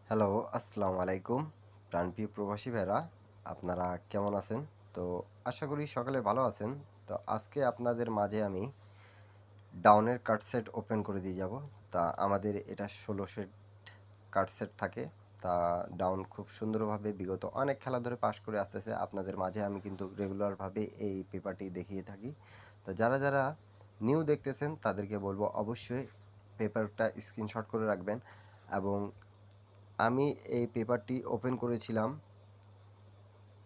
Hello, আসসালামু আলাইকুম। প্রাণপ্রিয় প্রবাসী ভাইরা, আপনারা কেমন আছেন? তো আশা করি সকলে ভালো আছেন। তো আজকে আপনাদের মাঝে আমি ডাউনের কার্ড সেট ওপেন করে দিয়ে যাব। তা আমাদের এটা 16 সেট কার্ড সেট থাকে। তা ডাউন খুব সুন্দরভাবে বিগত অনেক খেলা ধরে পাস করে আসতেছে। আপনাদের মাঝে আমি কিন্তু রেগুলারভাবে এই পেপারটি দেখিয়ে থাকি। তো যারা নিউ দেখতেছেন তাদেরকে বলবো অবশ্যই পেপারটা স্ক্রিনশট করে রাখবেন এবং আমি এই পেপারটি ওপেন করেছিলাম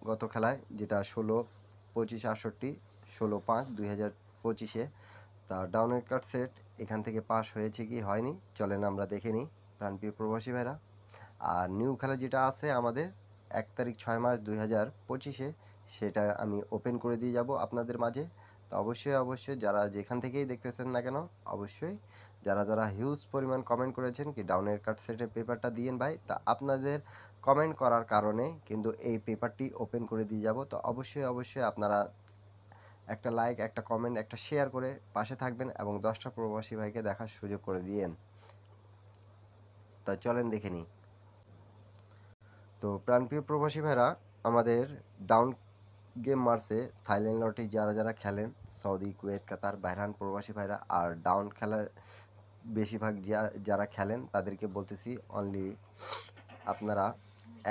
গত খেলায়, যেটা 16-25-68 16/5/2025-এ। তা ডাউনের কাট সেট এখান থেকে পাস হয়েছে কি হয়নি চলেন আমরা দেখে নিই প্রাণপ্রিয় প্রবাসী ভাইরা। আর নিউ খেলা যেটা আছে আমাদের 1 তারিখ 6 মাস 2025-এ, সেটা আমি ওপেন করে দিয়ে যাব আপনাদের মাঝে। তো অবশ্যই যারা যেখান থেকেই দেখতেছেন না কেন, অবশ্যই যারা হিউজ পরিমাণ কমেন্ট করেছেন কি ডাউনের কাট সেটের পেপারটা দিয়েন ভাই, তা আপনাদের কমেন্ট করার কারণে কিন্তু এই পেপারটি ওপেন করে দিয়ে যাব। তো অবশ্যই আপনারা একটা লাইক, একটা কমেন্ট, একটা শেয়ার করে পাশে থাকবেন এবং 10টা প্রবাসী ভাইকে দেখার সুযোগ করে দিয়েন। তা চলেন দেখে নিই। তো প্রাণপ্রিয় প্রবাসী ভাইরা, আমাদের ডাউন গেম মারছে থাইল্যান্ড লটে যারা খেলেন, সৌদি, কুয়েত, কাতার, বাহরান প্রবাসী ভাইরা। আর ডাউন খেলা বেশিরভাগ যারা খেলেন তাদেরকে বলতেছি অনলি আপনারা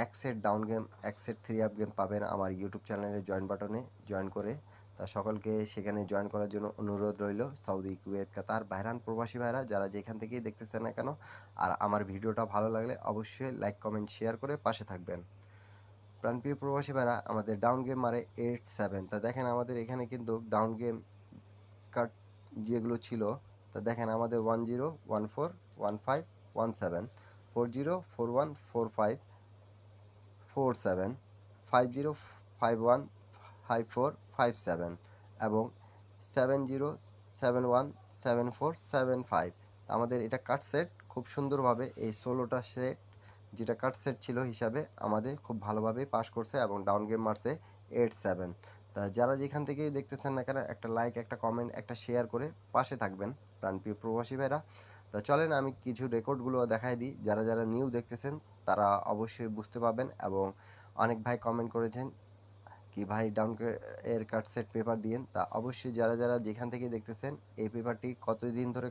এক সেট ডাউন গেম, এক সেট থ্রি আপ গেম পাবেন আমার ইউটিউব চ্যানেলে জয়েন বাটনে জয়েন করে। তা সকলকে সেখানে জয়েন করার জন্য অনুরোধ রইল। সৌদি, কুয়েত, কাতার, বাহরান প্রবাসী ভাইরা যারা যেখান থেকেই দেখতেছেন না কেন, আর আমার ভিডিওটা ভালো লাগলে অবশ্যই লাইক, কমেন্ট, শেয়ার করে পাশে থাকবেন। প্রাণপ্রিয় প্রবাসী ভাইরা, আমাদের ডাউন গেম মারে 8-7। তা দেখেন আমাদের এখানে কিন্তু ডাউন গেম কার্ড যেগুলো ছিল, তা দেখেন আমাদের 10 14 15 17 40 41 45 47 50 51 54 57 এবং 70 71 74 75। আমাদের এটা কাট সেট খুব সুন্দরভাবে এই 16টা সেট যেটা কাট সেট ছিল হিসাবে আমাদের খুব ভালোভাবে পাস করছে এবং ডাউন গেম মারছে 8-7। তা যারা যেখান থেকেই দেখতেছেন না কেন, একটা লাইক, একটা কমেন্ট, একটা শেয়ার করে পাশে থাকবেন প্রাণপ্রিয় প্রবাসী ভাইরা। তা চলেন আমি কিছু রেকর্ডগুলো দেখাই দিই, যারা নিউ দেখতেছেন তারা অবশ্যই বুঝতে পারবেন। এবং অনেক ভাই কমেন্ট করেছেন কি ভাই ডাউন এর কাট সেট পেপার দিয়েন। তা অবশ্যই যারা যেখান থেকে দেখতেছেন এই পেপারটি কতদিন ধরে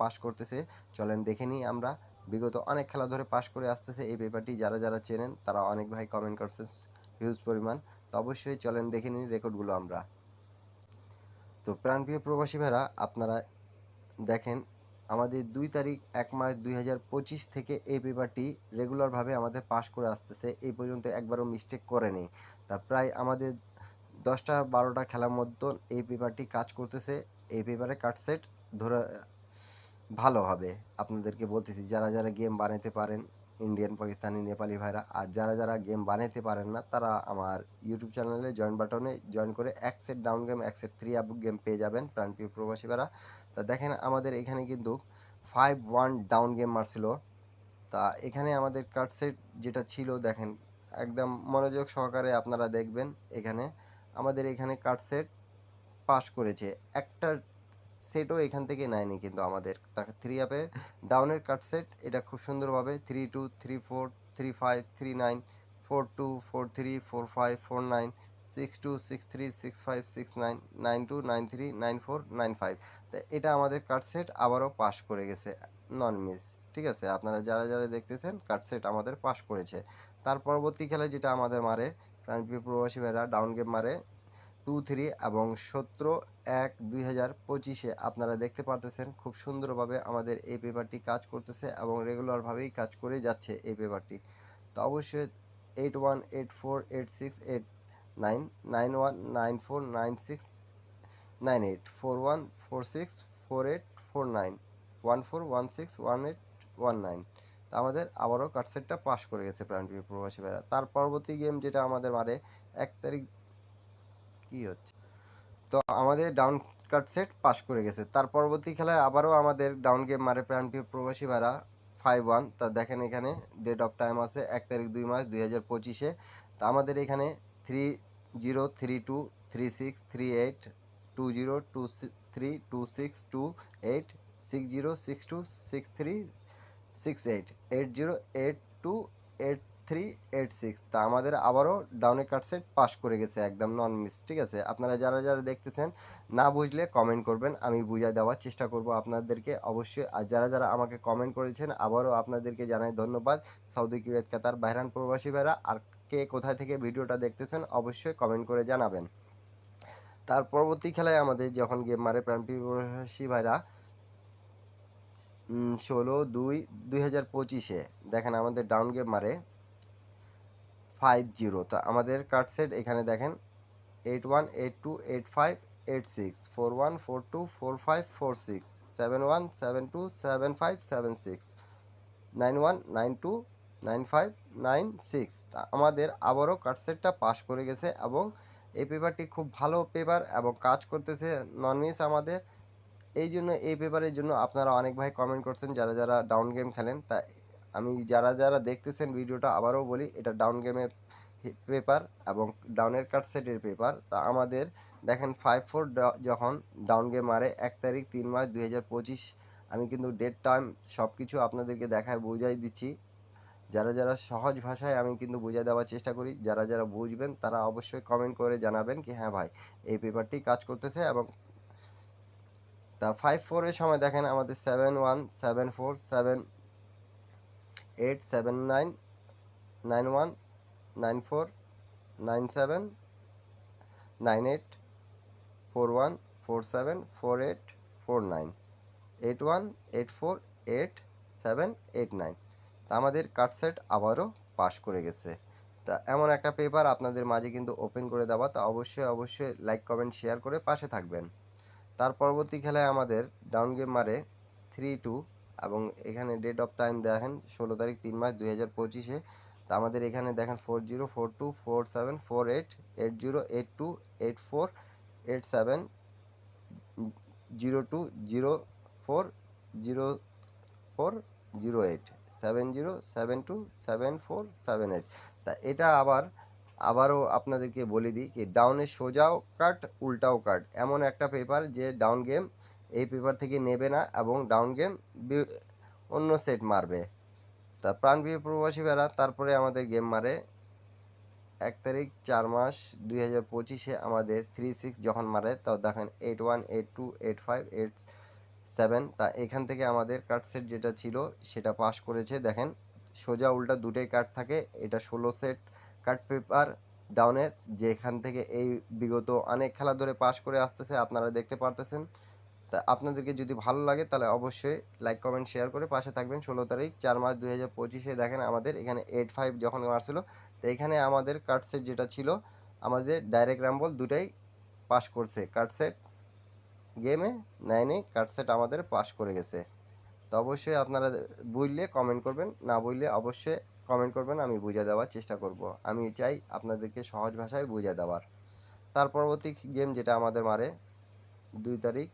পাস করতেছে চলেন দেখে নিই আমরা। বিগত অনেক খেলা ধরে পাস করে আসতেছে এই পেপারটি, যারা চেনেন তারা অনেক ভাই কমেন্ট করছেন হিউজ পরিমাণ। তো অবশ্যই চলেন দেখে নিই রেকর্ডগুলো আমরা। তো প্রাণপ্রিয় প্রবাসী ভাইরা, আপনারা দেখেন আমাদের 2 তারিখ 1 মাস 2025 থেকে এই পেপারটি রেগুলারভাবে আমাদের পাস করে আসতেছে, এই পর্যন্ত একবারও মিস্টেক করেনি। তা প্রায় আমাদের 10টা 12টা খেলার মধ্যে এই পেপারটি কাজ করতেছে। এই পেপারে কাট সেট ধরে ভালো হবে আপনাদেরকে বলতেছি, যারা গেম বানাতে পারেন ইন্ডিয়ান, পাকিস্তানি, নেপালি ভাইরা। আর যারা গেম বানাতে পারেন না তারা আমার ইউটিউব চ্যানেলে জয়েন বাটনে জয়েন করে এক সেট ডাউন গেম, এক সেট থ্রি আপ গেম পেয়ে যাবেন প্রাণপ্রিয় প্রবাসী ভাইরা। তা দেখেন আমাদের এখানে কিন্তু 5-1 ডাউন গেম মারছিল। তা এখানে আমাদের কাট সেট যেটা ছিল দেখেন, একদম মনোযোগ সহকারে আপনারা দেখবেন। এখানে আমাদের এখানে কাট সেট পাস করেছে, একটা সেটও এখান থেকে নেয়নি কিন্তু আমাদের। তাকে থ্রি আপে ডাউনের কাট সেট এটা খুব সুন্দরভাবে 3-2 3-4 3-5 3-9 4-2 4-3 4-5 4-9 6-2 6-3 6-5 6-9 9-2 9-3 9-4 9-5। তো এটা আমাদের কাট সেট আবারও পাস করে গেছে নন মিস। ঠিক আছে, আপনারা যারা দেখতেছেন কাট সেট আমাদের পাস করেছে। তার পরবর্তী খেলায় যেটা আমাদের মারে প্রাণপ্রিয় প্রবাসী ভাইরা ডাউন গেম মারে 2-3 এবং 17/1/2025-এ আপনারা দেখতে পারতেছেন খুব সুন্দরভাবে আমাদের এই পেপারটি কাজ করতেছে এবং রেগুলারভাবেই কাজ করে যাচ্ছে এই পেপারটি। তো অবশ্যই 81848689919496484914161819 তা আমাদের আবারও কাটসেটটা পাস করে গেছে প্রাণপ্রিয় প্রবাসী ভাইরা। তার পরবর্তী গেম যেটা আমাদের মারে 1 তারিখ কি হচ্ছে, তো আমাদের ডাউন কাট সেট পাস করে গেছে। তার পরবর্তী খেলায় আবারও আমাদের ডাউন গেম মারে প্রাণপ্রিয় প্রবাসী ভাড়া 5-1। তা দেখেন এখানে ডেট অফ টাইম আছে 1 তারিখ 2 মাস 2025-এ। তা আমাদের এখানে 30 32 36 38 60 62 63 68 80 8 828386। তা আমাদের আবারও ডাউনের কাট সেট পাস করে গেছে একদম নন মিস। ঠিক আছে, আপনারা যারা যারা দেখতেছেন না বুঝলে কমেন্ট করবেন, আমি বুঝিয়ে দেওয়ার চেষ্টা করব আপনাদেরকে অবশ্যই। আর যারা যারা আমাকে কমেন্ট করেছেন আবারও আপনাদেরকে জানাই ধন্যবাদ। সৌদি, কুয়েত, কাতার, বাহরাইন প্রবাসী ভাইরা আর কে কোথায় থেকে ভিডিওটা দেখতেছেন অবশ্যই কমেন্ট করে জানাবেন। তার পরবর্তী খেলায় আমাদের যখন গেম মারে প্রাণপ্রিয় প্রবাসী ভাইরা 16/2/2025 দেখেন আমাদের ডাউন গেম মারে 50। তো আমাদের কার্ড সেট এখানে দেখেন 81 82 85 86 41 42 45 46 71 72 75 76 91 92 95 96। আমাদের আবারও কার্ড সেটটা পাস করে গেছে এবং এই পেপারটি খুব ভালো পেপার এবং কাজ করতেছে নন মিস আমাদের। এই জন্য এই পেপারের জন্য আপনারা অনেক ভাই কমেন্ট করছেন যারা যারা ডাউন গেম খেলেন। তা আমি যারা যারা দেখতেছেন ভিডিওটা আবারও বলি, এটা ডাউন গেমের পেপার এবং ডাউনের কাট সেটের পেপার। তা আমাদের দেখেন 54 যখন ডাউন গেম মারে 1 তারিখ 3 মাস 2025, আমি কিন্তু ডেট টাইম সব কিছু আপনাদেরকে দেখায় বোঝাই দিচ্ছি। যারা যারা সহজ ভাষায় আমি কিন্তু বুঝিয়ে দেওয়ার চেষ্টা করি, যারা যারা বুঝবেন তারা অবশ্যই কমেন্ট করে জানাবেন কি হ্যাঁ ভাই এই পেপারটি কাজ করতেছে। এবং তা 54 এর সময় দেখেন আমাদের 71 74 78 79 91 94 97 98 41 47 48 49 81 84 87 89। তা আমাদের কাট সেট আবারও পাস করে গেছে। তা এমন একটা পেপার আপনাদের মাঝে কিন্তু ওপেন করে দেওয়া। তা অবশ্যই অবশ্যই লাইক কমেন্ট শেয়ার করে পাশে থাকবেন। তার পরবর্তী খেলায় আমাদের ডাউন গেম মারে 3-2 এবং এখানে ডেট অফ টাইম দেখেন 16 তারিখ 3 মাস 2025। তা আমাদের এখানে দেখেন 40 42 47 48 80 82 84 87 02 04 04 08 70 72 74 78। তা এটা আবারও আপনাদেরকে বলে দিই কি ডাউনে সোজাও কাট উল্টাও কাট এমন একটা পেপার যে ডাউন গেম এই পেপার থেকে নেবে না এবং ডাউন গেম অন্য সেট মারবে। তা প্রাণপ্রিয় প্রবাসী ভাইরা তারপরে আমাদের গেম মারে 1 তারিখ 4 মাস 2025 আমাদের 36 যখন মারে তো দেখেন 81 82 85 87। তা এখান থেকে আমাদের কাট সেট যেটা ছিল সেটা পাস করেছে। দেখেন সোজা উল্টা দুটোই কাট থাকে, এটা 16 সেট কাট পেপার ডাউনের, যেখান থেকে এই বিগত অনেক খেলা ধরে পাস করে আসতেছে আপনারা দেখতে পারতেছেন। তা আপনাদেরকে যদি ভালো লাগে তাহলে অবশ্যই লাইক কমেন্ট শেয়ার করে পাশে থাকবেন। 16 তারিখ 4 মাস 2025 দেখেন আমাদের এখানে 85 যখন মারছিল। তো এখানে আমাদের কাট সেট যেটা ছিল আমাদের ডাইরেক্ট রাম্বল দুটাই পাস করছে, কাট সেট গেমে নেয়নি, কাট সেট আমাদের পাস করে গেছে। তো অবশ্যই আপনারা বুঝলে কমেন্ট করবেন, না বুঝলে অবশ্যই কমেন্ট করবেন, আমি বুঝিয়ে দেওয়ার চেষ্টা করব। আমি চাই আপনাদেরকে সহজ ভাষায় বুঝিয়ে দেওয়ার। তার পরবর্তী গেম যেটা আমাদের মারে 2 তারিখ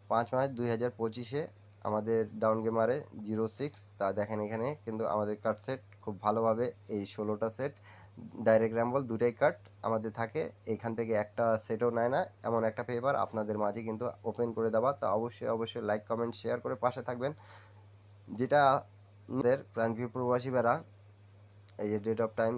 5 মাস 2025 আমাদের ডাউন গেম মারে 06। তা দেখেন এখানে কিন্তু আমাদের কাট সেট খুব ভালোভাবে এই 16টা সেট ডাইরেক্ট র্যাম্বল দুটাই কাট আমাদের থাকে, এখান থেকে একটা সেটও নেয় না এমন একটা পেপার আপনাদের মাঝে কিন্তু ওপেন করে দেওয়া। তা অবশ্যই অবশ্যই লাইক কমেন্ট শেয়ার করে পাশে থাকবেন। যেটা আমাদের প্রাণপ্রিয় প্রবাসী ভাইরা এই যে ডেট অফ টাইম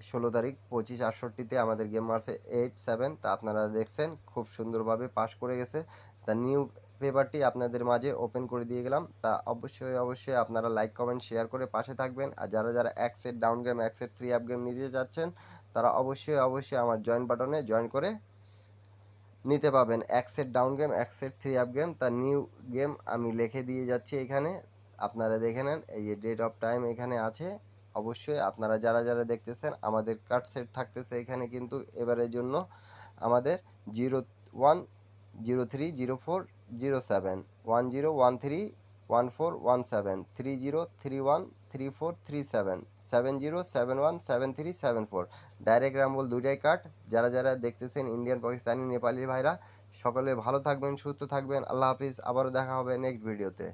16 তারিখ 25/68 আমাদের গেম মারছে 87। তা আপনারা দেখছেন খুব সুন্দরভাবে পাস করে গেছে। তা নিউ পেপারটি আপনাদের মাঝে ওপেন করে দিয়ে গেলাম। তা অবশ্যই অবশ্যই আপনারা লাইক কমেন্ট শেয়ার করে পাশে থাকবেন। আর যারা যারা এক সেট ডাউন গেম এক সেট 3 আপ গেম নিতে যাচ্ছেন তারা অবশ্যই অবশ্যই আমার জয়েন বাটনে জয়েন করে নিতে পাবেন। এক সেট ডাউন গেম এক সেট 3 আপ গেম। তা নিউ গেম আমি লিখে দিয়ে যাচ্ছি এখানে, আপনারা দেখে নেন। এই যে ডেট অফ টাইম এখানে আছে। অবশ্যই আপনারা যারা যারা দেখতেছেন আমাদের কাট সেট থাকতেছে এখানে কিন্তু এবারের জন্য আমাদের 01 03 04 07 10 13 14 17 30 31 34 37 70 71 73 74 ডাইরেক্ট রাম্বল দুইটাই কাট। যারা যারা দেখতেছেন ইন্ডিয়ান, পাকিস্তানি, নেপালি ভাইরা সকলে ভালো থাকবেন, সুস্থ থাকবেন। আল্লাহ হাফিজ, আবারও দেখা হবে নেক্সট ভিডিওতে।